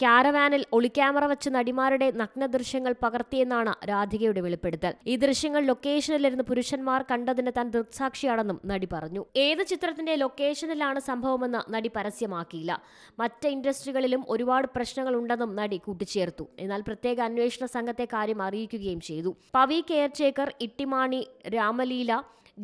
കാരവാനിൽ ഒളിക്യാമറ വെച്ച് നടിമാരുടെ നഗ്നദൃശ്യങ്ങൾ പകർത്തിയെന്നാണ് രാധികയുടെ വെളിപ്പെടുത്തൽ. ഈ ദൃശ്യങ്ങൾ ലൊക്കേഷനിലിരുന്ന് പുരുഷന്മാർ കണ്ടതിന് താൻ ദൃക്സാക്ഷിയാണെന്നും നടി പറഞ്ഞു. ഏത് ചിത്രത്തിന്റെ ലൊക്കേഷനിലാണ് സംഭവമെന്ന് നടി പരസ്യമാക്കിയില്ല. മറ്റ് ഇൻഡസ്ട്രികളിലും ഒരുപാട് പ്രശ്നങ്ങൾ ഉണ്ടെന്നും നടി കൂട്ടിച്ചേർത്തു. എന്നാൽ പ്രത്യേക അന്വേഷണ സംഘത്തെ കാര്യം അറിയിക്കുകയും ചെയ്തു. പവി കെയർടേക്കർ, ഇട്ടിമാണി, രാമലീല,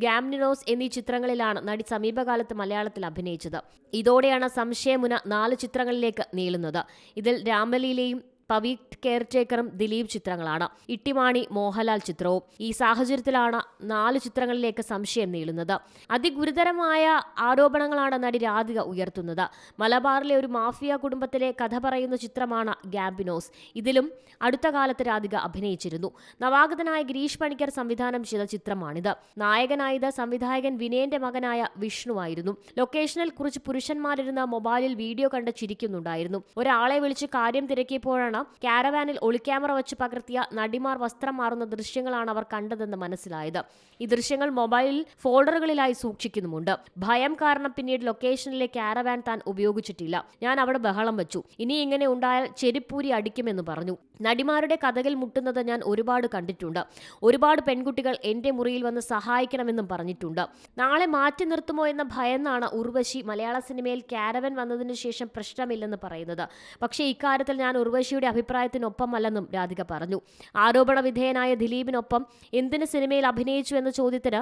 ഗാംനിനോസ് എന്നീ ചിത്രങ്ങളിലാണ് നടി സമീപകാലത്ത് മലയാളത്തിൽ അഭിനയിച്ചത്. ഇതോടെയാണ് സംശയമുന 4 ചിത്രങ്ങളിലേക്ക് നീളുന്നത്. ഇതിൽ രാമലീലയും പവി കെയർടേക്കറും ദിലീപ് ചിത്രങ്ങളാണ്. ഇട്ടിമാണി മോഹൻലാൽ ചിത്രവും. ഈ സാഹചര്യത്തിലാണ് 4 ചിത്രങ്ങളിലേക്ക് സംശയം നീളുന്നത്. അതിഗുരുതരമായ ആരോപണങ്ങളാണ് നടി രാധിക ഉയർത്തുന്നത്. മലബാറിലെ ഒരു മാഫിയ കുടുംബത്തിലെ കഥ പറയുന്ന ചിത്രമാണ് ഗാംനിനോസ്. ഇതിലും അടുത്ത കാലത്ത് രാധിക അഭിനയിച്ചിരുന്നു. നവാഗതനായ ഗിരീഷ് പണിക്കർ സംവിധാനം ചെയ്ത ചിത്രമാണിത്. നായകനായത് സംവിധായകൻ വിനയന്റെ മകനായ വിഷ്ണുവായിരുന്നു. ലൊക്കേഷനിൽ കുറച്ച് പുരുഷന്മാരിരുന്ന് മൊബൈലിൽ വീഡിയോ കണ്ട് ചിരിക്കുന്നുണ്ടായിരുന്നു. ഒരാളെ വിളിച്ച് കാര്യം തിരക്കിയപ്പോഴാണ് കാരവാനിൽ ഒളിക്യാമറ വെച്ച് പകർത്തിയ നടിമാർ വസ്ത്രം മാറുന്ന ദൃശ്യങ്ങളാണ് അവർ കണ്ടതെന്ന് മനസ്സിലായത്. ഈ ദൃശ്യങ്ങൾ മൊബൈൽ ഫോൾഡറുകളിലായി സൂക്ഷിക്കുന്നുമുണ്ട്. ഭയം കാരണം പിന്നീട് ലൊക്കേഷനിലെ കാരവാൻ താൻ ഉപയോഗിച്ചിട്ടില്ല. ഞാൻ അവിടെ ബഹളം വെച്ചു. ഇനി ഇങ്ങനെ ഉണ്ടായാൽ ചെരിപ്പൂരി അടിക്കുമെന്ന് പറഞ്ഞു. നടിമാരുടെ കഥകൾ മുട്ടുന്നത് ഞാൻ ഒരുപാട് കണ്ടിട്ടുണ്ട്. ഒരുപാട് പെൺകുട്ടികൾ എന്റെ മുറിയിൽ വന്ന് സഹായിക്കണമെന്നും പറഞ്ഞിട്ടുണ്ട്. നാളെ മാറ്റി നിർത്തുമോ എന്ന ഭയന്നാണ് ഉർവശി മലയാള സിനിമയിൽ കാരവൻ വന്നതിന് ശേഷം പ്രശ്നമില്ലെന്ന് പറയുന്നത്. പക്ഷേ ഇക്കാര്യത്തിൽ ഞാൻ ഉർവശിയുടെ അഭിപ്രായത്തിനൊപ്പമല്ലെന്നും രാധിക പറഞ്ഞു. ആരോപണ വിധേയനായ ദിലീപിനൊപ്പം എന്തിന് സിനിമയിൽ അഭിനയിച്ചു എന്ന ചോദ്യത്തിന്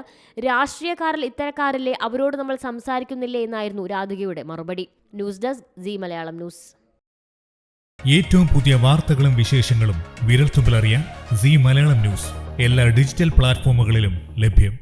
രാഷ്ട്രീയക്കാരിൽ ഇത്തരക്കാരില്ലേ, അവരോട് നമ്മൾ സംസാരിക്കുന്നില്ലേ എന്നായിരുന്നു രാധികയുടെ മറുപടി. News desk Zee Malayalam news. ഏറ്റവും പുതിയ വാർത്തകളും വിശേഷങ്ങളും വിരൽത്തുമ്പിലറിയാൻ സീ മലയാളം ന്യൂസ് എല്ലാ ഡിജിറ്റൽ പ്ലാറ്റ്ഫോമുകളിലും ലഭ്യം.